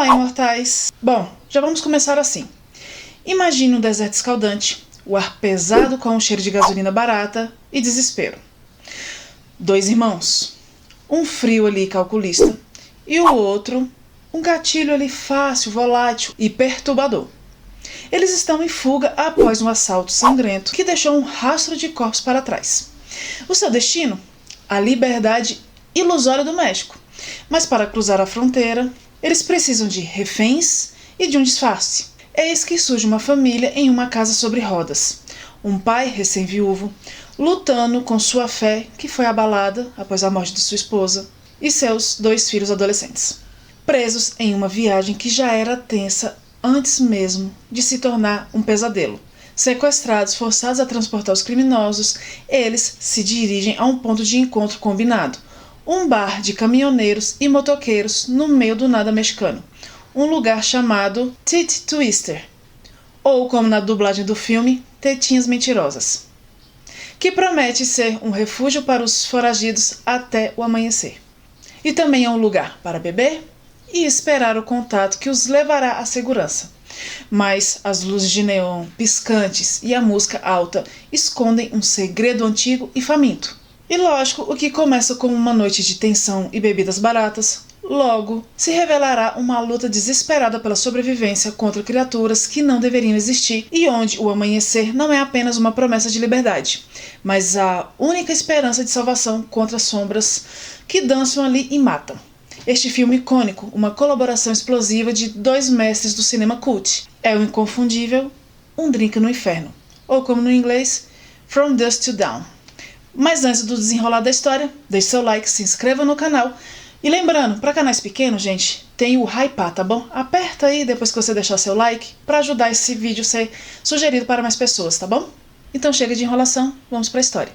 Olá, imortais! Bom, já vamos começar assim. Imagine um deserto escaldante, o ar pesado com um cheiro de gasolina barata e desespero. Dois irmãos, um frio ali calculista e o outro um gatilho ali fácil, volátil e perturbador. Eles estão em fuga após um assalto sangrento que deixou um rastro de corpos para trás. O seu destino? A liberdade ilusória do México. Mas para cruzar a fronteira, eles precisam de reféns e de um disfarce. Eis que surge uma família em uma casa sobre rodas. Um pai recém-viúvo, lutando com sua fé que foi abalada após a morte de sua esposa, e seus dois filhos adolescentes. Presos em uma viagem que já era tensa antes mesmo de se tornar um pesadelo. Sequestrados, forçados a transportar os criminosos, eles se dirigem a um ponto de encontro combinado. Um bar de caminhoneiros e motoqueiros no meio do nada mexicano. Um lugar chamado Tit Twister, ou como na dublagem do filme, Tetinhas Mentirosas, que promete ser um refúgio para os foragidos até o amanhecer. E também é um lugar para beber e esperar o contato que os levará à segurança. Mas as luzes de neon piscantes e a música alta escondem um segredo antigo e faminto. E lógico, o que começa como uma noite de tensão e bebidas baratas, logo se revelará uma luta desesperada pela sobrevivência contra criaturas que não deveriam existir e onde o amanhecer não é apenas uma promessa de liberdade, mas a única esperança de salvação contra sombras que dançam ali e matam. Este filme icônico, uma colaboração explosiva de dois mestres do cinema cult, é o inconfundível Um Drink no Inferno, ou como no inglês, From Dusk Till Dawn. Mas antes do desenrolar da história, deixe seu like, se inscreva no canal. E lembrando, para canais pequenos, gente, tem o Hypar, tá bom? Aperta aí depois que você deixar seu like para ajudar esse vídeo a ser sugerido para mais pessoas, tá bom? Então chega de enrolação, vamos para a história.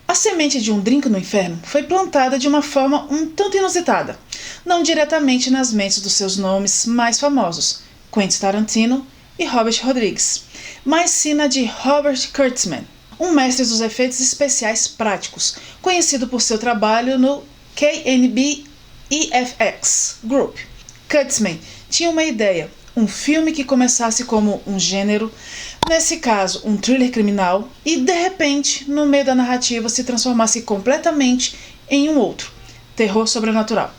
A semente de Um Drink no Inferno foi plantada de uma forma um tanto inusitada, não diretamente nas mentes dos seus nomes mais famosos, Quentin Tarantino e Robert Rodrigues, mas sim na de Robert Kurtzman, um mestre dos efeitos especiais práticos, conhecido por seu trabalho no KNB EFX Group. Kurtzman tinha uma ideia, um filme que começasse como um gênero, nesse caso um thriller criminal, e de repente, no meio da narrativa, se transformasse completamente em um outro, terror sobrenatural.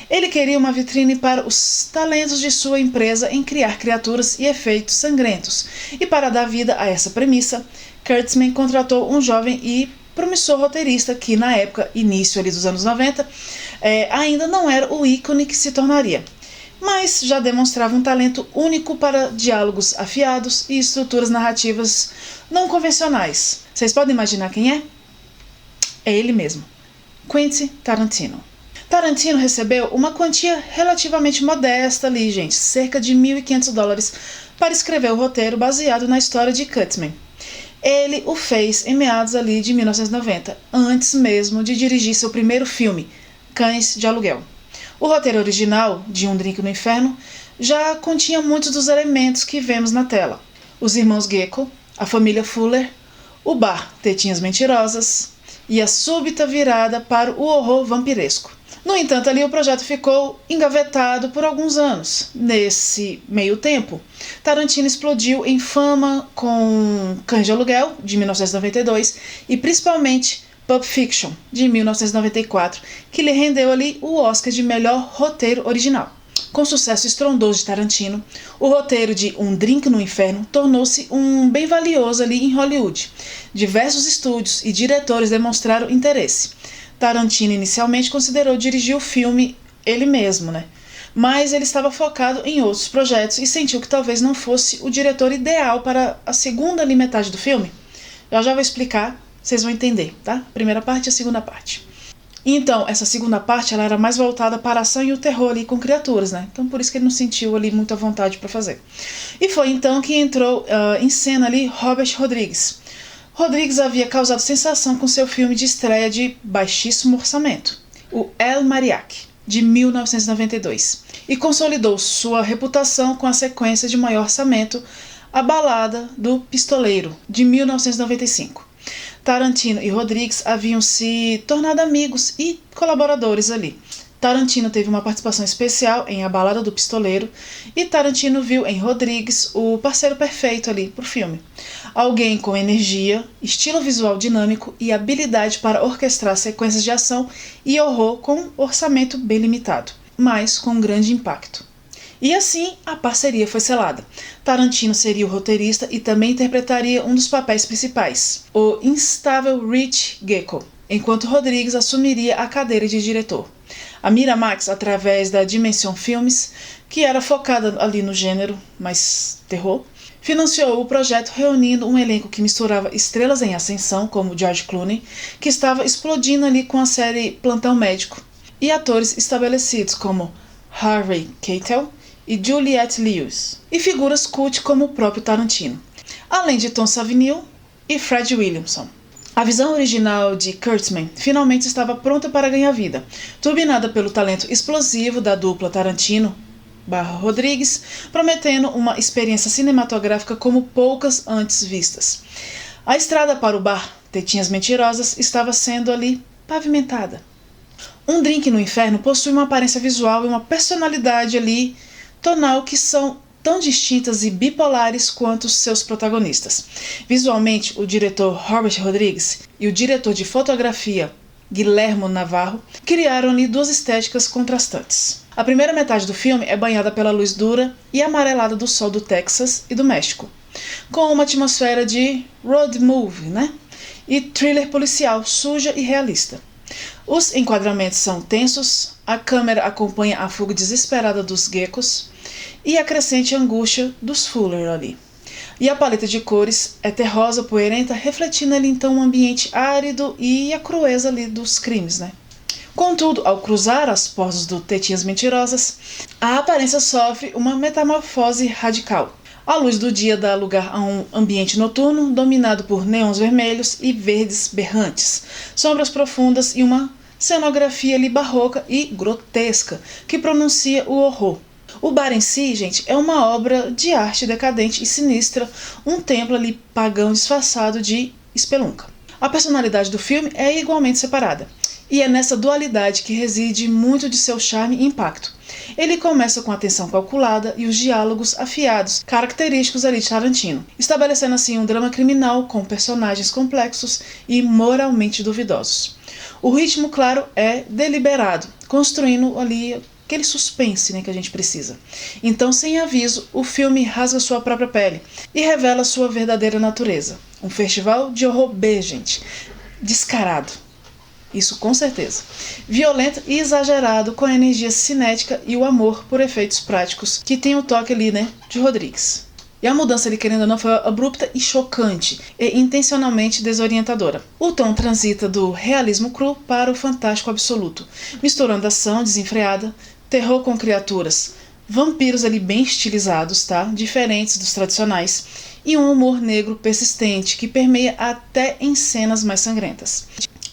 Ele queria uma vitrine para os talentos de sua empresa em criar criaturas e efeitos sangrentos, e para dar vida a essa premissa, Kurtzman contratou um jovem e promissor roteirista que, na época, início ali dos anos 90, ainda não era o ícone que se tornaria, mas já demonstrava um talento único para diálogos afiados e estruturas narrativas não convencionais. Vocês podem imaginar quem é? É ele mesmo, Quentin Tarantino. Tarantino recebeu uma quantia relativamente modesta ali, gente, cerca de $1.500, para escrever o roteiro baseado na história de Kurtzman. Ele o fez em meados ali de 1990, antes mesmo de dirigir seu primeiro filme, Cães de Aluguel. O roteiro original de Um Drink no Inferno já continha muitos dos elementos que vemos na tela. Os irmãos Gecko, a família Fuller, o bar Tetinhas Mentirosas e a súbita virada para o horror vampiresco. No entanto, ali o projeto ficou engavetado por alguns anos. Nesse meio tempo, Tarantino explodiu em fama com Cães de Aluguel, de 1992, e principalmente Pulp Fiction, de 1994, que lhe rendeu ali o Oscar de melhor roteiro original. Com sucesso estrondoso de Tarantino, o roteiro de Um Drink no Inferno tornou-se um bem valioso ali em Hollywood. Diversos estúdios e diretores demonstraram interesse. Tarantino inicialmente considerou dirigir o filme ele mesmo, mas ele estava focado em outros projetos e sentiu que talvez não fosse o diretor ideal para a segunda ali metade do filme. Já vou explicar, vocês vão entender, tá? Primeira parte e a segunda parte. Então, essa segunda parte ela era mais voltada para a ação e o terror ali com criaturas, Então, por isso que ele não sentiu ali muita vontade para fazer. E foi então que entrou em cena ali Robert Rodrigues. Rodrigues havia causado sensação com seu filme de estreia de baixíssimo orçamento, o El Mariachi, de 1992, e consolidou sua reputação com a sequência de maior orçamento, A Balada do Pistoleiro, de 1995. Tarantino e Rodrigues haviam se tornado amigos e colaboradores ali. Tarantino teve uma participação especial em A Balada do Pistoleiro e Tarantino viu em Rodrigues o parceiro perfeito ali pro filme. Alguém com energia, estilo visual dinâmico e habilidade para orquestrar sequências de ação e horror com orçamento bem limitado, mas com grande impacto. E assim, a parceria foi selada. Tarantino seria o roteirista e também interpretaria um dos papéis principais, o instável Rich Gekko, enquanto Rodrigues assumiria a cadeira de diretor. A Miramax, através da Dimension Filmes, que era focada ali no gênero, mais terror, financiou o projeto reunindo um elenco que misturava estrelas em ascensão, como George Clooney, que estava explodindo ali com a série Plantão Médico, e atores estabelecidos como Harvey Keitel e Juliette Lewis, e figuras cult como o próprio Tarantino, além de Tom Savini e Fred Williamson. A visão original de Kurtzman finalmente estava pronta para ganhar vida, turbinada pelo talento explosivo da dupla Tarantino/Rodrigues, prometendo uma experiência cinematográfica como poucas antes vistas. A estrada para o bar Tetinhas Mentirosas estava sendo ali pavimentada. Um Drink no Inferno possui uma aparência visual e uma personalidade ali tonal que são tão distintas e bipolares quanto seus protagonistas. Visualmente, o diretor Robert Rodrigues e o diretor de fotografia Guillermo Navarro criaram ali duas estéticas contrastantes. A primeira metade do filme é banhada pela luz dura e amarelada do sol do Texas e do México, com uma atmosfera de road movie, e thriller policial suja e realista. Os enquadramentos são tensos, a câmera acompanha a fuga desesperada dos geckos e a crescente angústia dos Fuller ali. E a paleta de cores é terrosa, poeirenta, refletindo ali então um ambiente árido e a crueza ali dos crimes, Contudo, ao cruzar as portas do Tetinhas Mentirosas, a aparência sofre uma metamorfose radical. A luz do dia dá lugar a um ambiente noturno, dominado por neons vermelhos e verdes berrantes, sombras profundas e uma cenografia ali barroca e grotesca, que pronuncia o horror. O bar em si, gente, é uma obra de arte decadente e sinistra, um templo ali pagão disfarçado de espelunca. A personalidade do filme é igualmente separada, e é nessa dualidade que reside muito de seu charme e impacto. Ele começa com a tensão calculada e os diálogos afiados, característicos ali de Tarantino, estabelecendo assim um drama criminal com personagens complexos e moralmente duvidosos. O ritmo, claro, é deliberado, construindo ali aquele suspense que a gente precisa. Então, sem aviso, o filme rasga sua própria pele e revela sua verdadeira natureza. Um festival de horror B, gente. Descarado. Isso com certeza. Violento e exagerado, com a energia cinética e o amor por efeitos práticos, que tem o toque ali, de Rodrigues. E a mudança ali, querendo ou não, foi abrupta e chocante, e intencionalmente desorientadora. O tom transita do realismo cru para o fantástico absoluto, misturando ação desenfreada, terror com criaturas, vampiros ali bem estilizados, diferentes dos tradicionais, e um humor negro persistente que permeia até em cenas mais sangrentas.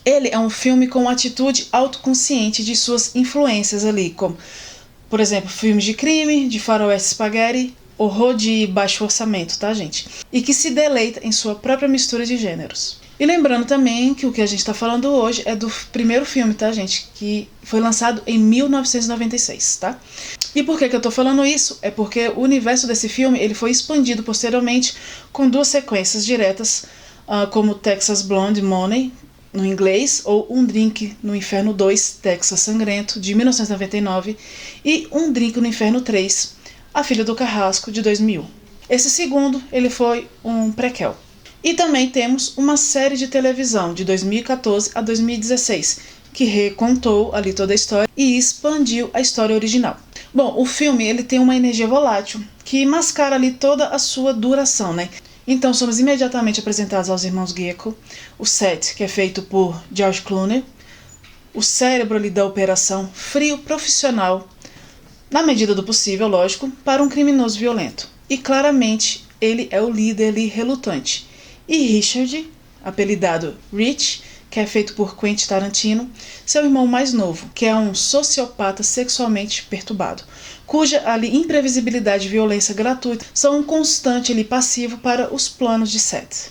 Ele é um filme com uma atitude autoconsciente de suas influências ali, como, por exemplo, filmes de crime, de faroeste spaghetti, horror de baixo orçamento, gente? E que se deleita em sua própria mistura de gêneros. E lembrando também que o que a gente está falando hoje é do primeiro filme, gente? Que foi lançado em 1996, E por que eu estou falando isso? É porque o universo desse filme ele foi expandido posteriormente com duas sequências diretas, como Texas Blonde Money, no inglês, ou Um Drink no Inferno 2, Texas Sangrento, de 1999, e Um Drink no Inferno 3, A Filha do Carrasco, de 2001. Esse segundo, ele foi um prequel. E também temos uma série de televisão, de 2014 a 2016, que recontou ali toda a história e expandiu a história original. Bom, o filme ele tem uma energia volátil, que mascara ali toda a sua duração, Então somos imediatamente apresentados aos irmãos Gekko, o set, que é feito por George Clooney, o cérebro ali da operação, frio, profissional, na medida do possível, lógico, para um criminoso violento. E claramente ele é o líder ali relutante. E Richard, apelidado Rich, que é feito por Quentin Tarantino, seu irmão mais novo, que é um sociopata sexualmente perturbado, cuja ali imprevisibilidade e violência gratuita são um constante ali passivo para os planos de Seth.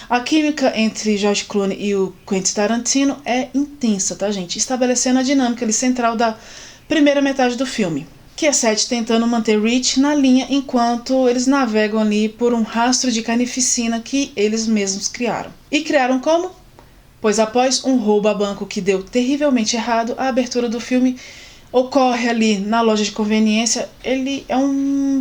A química entre George Clooney e o Quentin Tarantino é intensa, tá, gente? Estabelecendo a dinâmica ali central da primeira metade do filme, que é Seth tentando manter Rich na linha enquanto eles navegam ali por um rastro de carnificina que eles mesmos criaram. E criaram como? Pois após um roubo a banco que deu terrivelmente errado, a abertura do filme ocorre ali na loja de conveniência. Ele é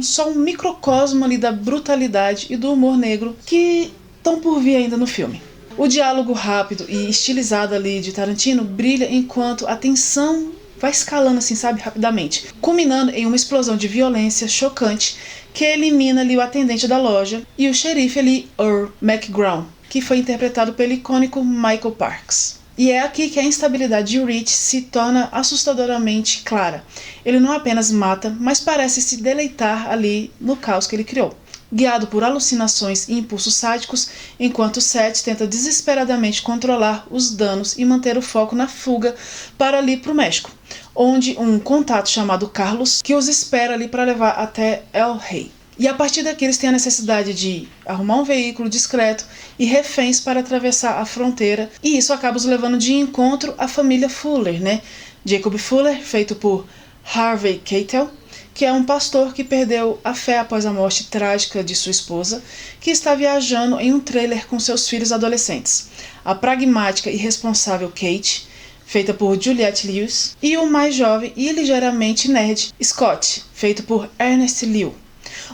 só um microcosmo ali da brutalidade e do humor negro que estão por vir ainda no filme. O diálogo rápido e estilizado ali de Tarantino brilha enquanto a tensão vai escalando assim, sabe, rapidamente, culminando em uma explosão de violência chocante que elimina ali o atendente da loja e o xerife ali, Earl McGraw, que foi interpretado pelo icônico Michael Parks. E é aqui que a instabilidade de Rich se torna assustadoramente clara. Ele não apenas mata, mas parece se deleitar ali no caos que ele criou, guiado por alucinações e impulsos sádicos, enquanto Seth tenta desesperadamente controlar os danos e manter o foco na fuga para ali para o México, onde um contato chamado Carlos que os espera ali para levar até El Rey. E a partir daqui eles têm a necessidade de arrumar um veículo discreto e reféns para atravessar a fronteira, e isso acaba os levando de encontro à família Fuller, né? Jacob Fuller, feito por Harvey Keitel, que é um pastor que perdeu a fé após a morte trágica de sua esposa, que está viajando em um trailer com seus filhos adolescentes. A pragmática e responsável Kate, feita por Juliette Lewis, e o mais jovem e ligeiramente nerd Scott, feito por Ernest Liu.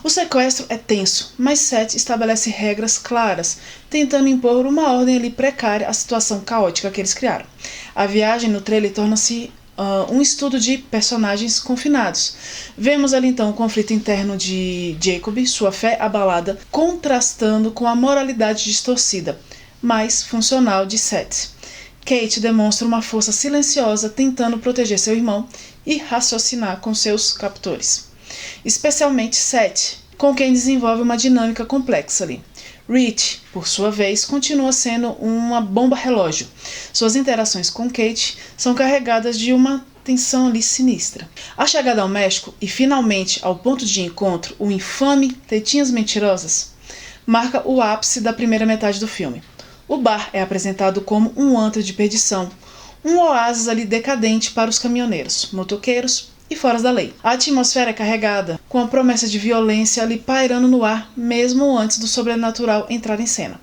O sequestro é tenso, mas Seth estabelece regras claras, tentando impor uma ordem ali precária à situação caótica que eles criaram. A viagem no trailer torna-se um estudo de personagens confinados. Vemos ali então o conflito interno de Jacob, sua fé abalada, contrastando com a moralidade distorcida, mas funcional de Seth. Kate demonstra uma força silenciosa tentando proteger seu irmão e raciocinar com seus captores, especialmente Seth, com quem desenvolve uma dinâmica complexa ali. Rich, por sua vez, continua sendo uma bomba relógio. Suas interações com Kate são carregadas de uma tensão ali sinistra. A chegada ao México e finalmente ao ponto de encontro, o infame Tetinhas Mentirosas, marca o ápice da primeira metade do filme. O bar é apresentado como um antro de perdição, um oásis ali decadente para os caminhoneiros, motoqueiros e fora da lei. A atmosfera é carregada, com a promessa de violência ali pairando no ar, mesmo antes do sobrenatural entrar em cena.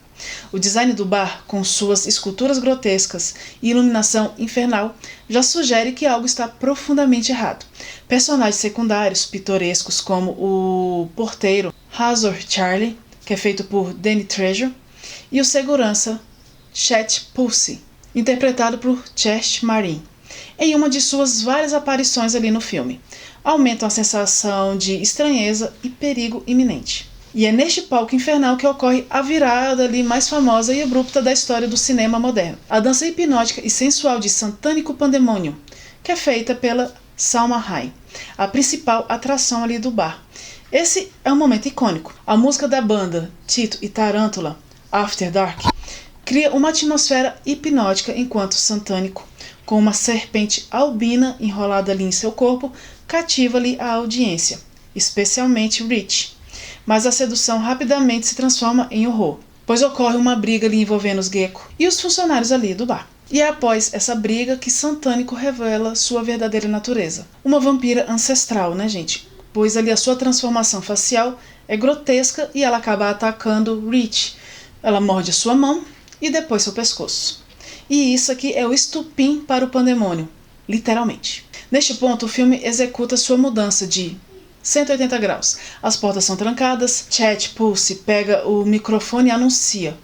O design do bar, com suas esculturas grotescas e iluminação infernal, já sugere que algo está profundamente errado. Personagens secundários pitorescos como o porteiro Razor Charlie, que é feito por Danny Trejo, e o segurança Chet Pulse, interpretado por Chest Marine, em uma de suas várias aparições ali no filme, aumentam a sensação de estranheza e perigo iminente. E é neste palco infernal que ocorre a virada ali mais famosa e abrupta da história do cinema moderno, a dança hipnótica e sensual de Satânico Pandemonium, que é feita pela Salma Hayek, a principal atração ali do bar. Esse é um momento icônico. A música da banda Tito e Tarântula, After Dark, cria uma atmosfera hipnótica enquanto Satânico, com uma serpente albina enrolada ali em seu corpo, cativa ali a audiência, especialmente Rich. Mas a sedução rapidamente se transforma em horror, pois ocorre uma briga ali envolvendo os Gecko e os funcionários ali do bar. E é após essa briga que Satânico revela sua verdadeira natureza. Uma vampira ancestral, né, gente? Pois ali a sua transformação facial é grotesca e ela acaba atacando Rich. Ela morde a sua mão e depois seu pescoço. E isso aqui é o estupim para o pandemônio, literalmente. Neste ponto, o filme executa sua mudança de 180 graus. As portas são trancadas, Chet Pulse pega o microfone e anuncia: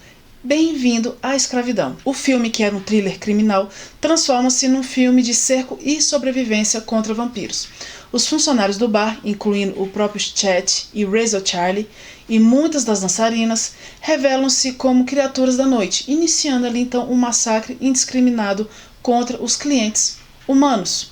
bem-vindo à escravidão. O filme, que era um thriller criminal, transforma-se num filme de cerco e sobrevivência contra vampiros. Os funcionários do bar, incluindo o próprio Chet e Razor Charlie, e muitas das dançarinas, revelam-se como criaturas da noite, iniciando ali então um massacre indiscriminado contra os clientes humanos.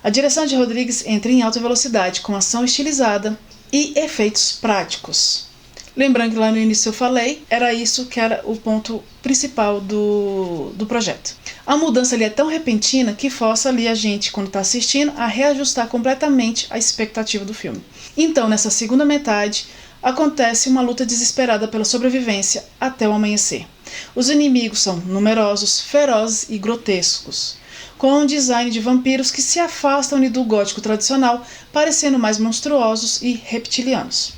A direção de Rodrigues entra em alta velocidade, com ação estilizada e efeitos práticos. Lembrando que lá no início eu falei, era isso que era o ponto principal do projeto. A mudança ali é tão repentina que força ali a gente, quando está assistindo, a reajustar completamente a expectativa do filme. Então, nessa segunda metade, acontece uma luta desesperada pela sobrevivência até o amanhecer. Os inimigos são numerosos, ferozes e grotescos, com um design de vampiros que se afastam do gótico tradicional, parecendo mais monstruosos e reptilianos.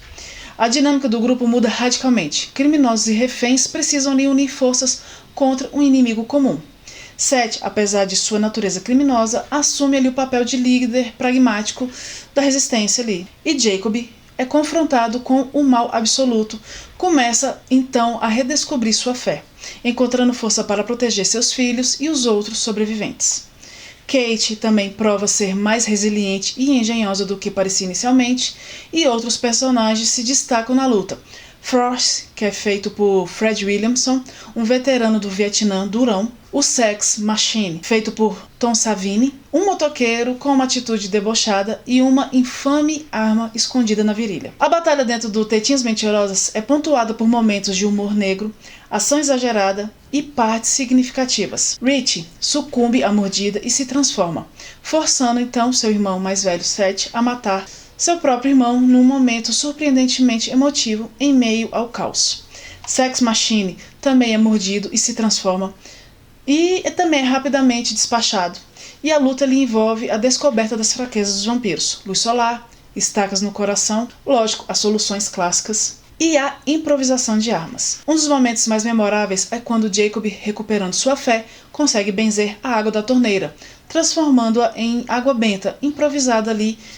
A dinâmica do grupo muda radicalmente. Criminosos e reféns precisam unir forças contra um inimigo comum. Seth, apesar de sua natureza criminosa, assume o papel de líder pragmático da resistência e Jacob é confrontado com o mal absoluto. Começa então a redescobrir sua fé, encontrando força para proteger seus filhos e os outros sobreviventes. Kate também prova ser mais resiliente e engenhosa do que parecia inicialmente, e outros personagens se destacam na luta. Frost, que é feito por Fred Williamson, um veterano do Vietnã durão. O Sex Machine, feito por Tom Savini, um motoqueiro com uma atitude debochada e uma infame arma escondida na virilha. A batalha dentro do Tetinhas Mentirosas é pontuada por momentos de humor negro, ação exagerada e partes significativas. Rich sucumbe à mordida e se transforma, forçando então seu irmão mais velho Seth a matar seu próprio irmão num momento surpreendentemente emotivo em meio ao caos. Sex Machine também é mordido e se transforma, e também é rapidamente despachado. E a luta lhe envolve a descoberta das fraquezas dos vampiros, luz solar, estacas no coração, lógico, as soluções clássicas e a improvisação de armas. Um dos momentos mais memoráveis é quando Jacob, recuperando sua fé, consegue benzer a água da torneira, transformando-a em água benta, improvisada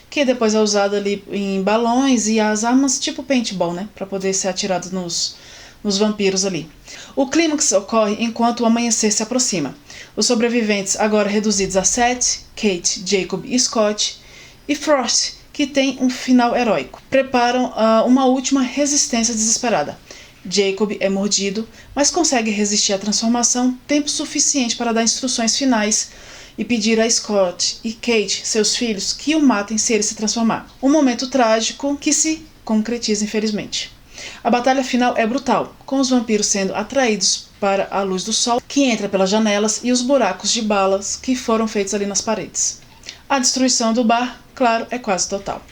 que depois é usada em balões e as armas tipo paintball, para poder ser atirado nos vampiros . O clímax ocorre enquanto o amanhecer se aproxima. Os sobreviventes, agora reduzidos a Seth, Kate, Jacob e Scott, e Frost, que tem um final heróico, preparam uma última resistência desesperada. Jacob é mordido, mas consegue resistir à transformação tempo suficiente para dar instruções finais e pedir a Scott e Kate, seus filhos, que o matem se ele se transformar. Um momento trágico que se concretiza infelizmente. A batalha final é brutal, com os vampiros sendo atraídos para a luz do sol, que entra pelas janelas, e os buracos de balas que foram feitos nas paredes. A destruição do bar, claro, é quase total.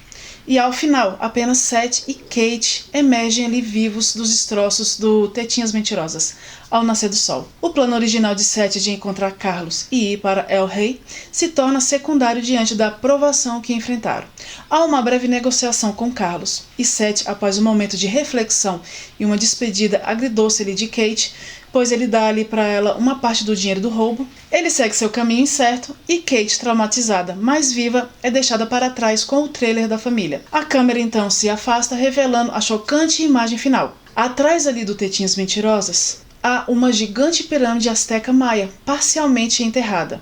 E ao final, apenas Seth e Kate emergem vivos dos destroços do Tetinhas Mentirosas, ao nascer do sol. O plano original de Seth de encontrar Carlos e ir para El Rey se torna secundário diante da provação que enfrentaram. Há uma breve negociação com Carlos, e Seth, após um momento de reflexão e uma despedida agridoce de Kate, pois ele dá para ela uma parte do dinheiro do roubo, ele segue seu caminho incerto e Kate, traumatizada, mas viva, é deixada para trás com o trailer da família. A câmera então se afasta, revelando a chocante imagem final. Atrás do Tetinhas Mentirosas, há uma gigante pirâmide asteca maia, parcialmente enterrada,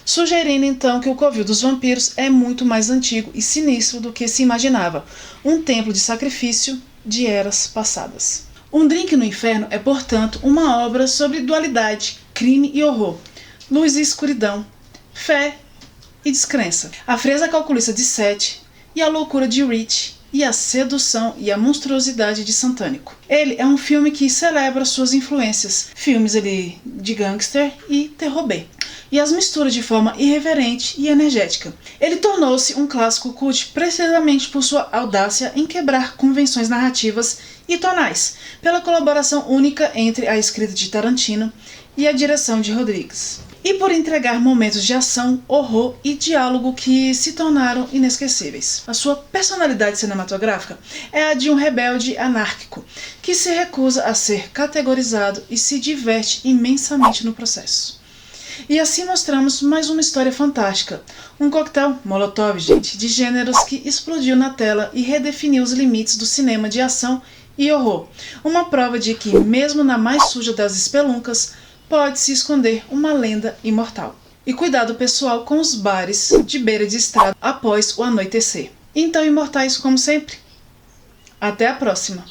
sugerindo então que o covil dos vampiros é muito mais antigo e sinistro do que se imaginava, um templo de sacrifício de eras passadas. Um Drink no Inferno é, portanto, uma obra sobre dualidade, crime e horror, luz e escuridão, fé e descrença, a frieza calculista de Seth e a loucura de Rich, e a sedução e a monstruosidade de Santânico. Ele é um filme que celebra suas influências, filmes de gangster e terror B, e as mistura de forma irreverente e energética. Ele tornou-se um clássico cult precisamente por sua audácia em quebrar convenções narrativas e tonais, pela colaboração única entre a escrita de Tarantino e a direção de Rodrigues, e por entregar momentos de ação, horror e diálogo que se tornaram inesquecíveis. A sua personalidade cinematográfica é a de um rebelde anárquico, que se recusa a ser categorizado e se diverte imensamente no processo. E assim mostramos mais uma história fantástica, um coquetel Molotov, de gêneros que explodiu na tela e redefiniu os limites do cinema de ação e horror, uma prova de que, mesmo na mais suja das espeluncas, pode se esconder uma lenda imortal. E cuidado pessoal com os bares de beira de estrada após o anoitecer. Então, imortais como sempre, até a próxima!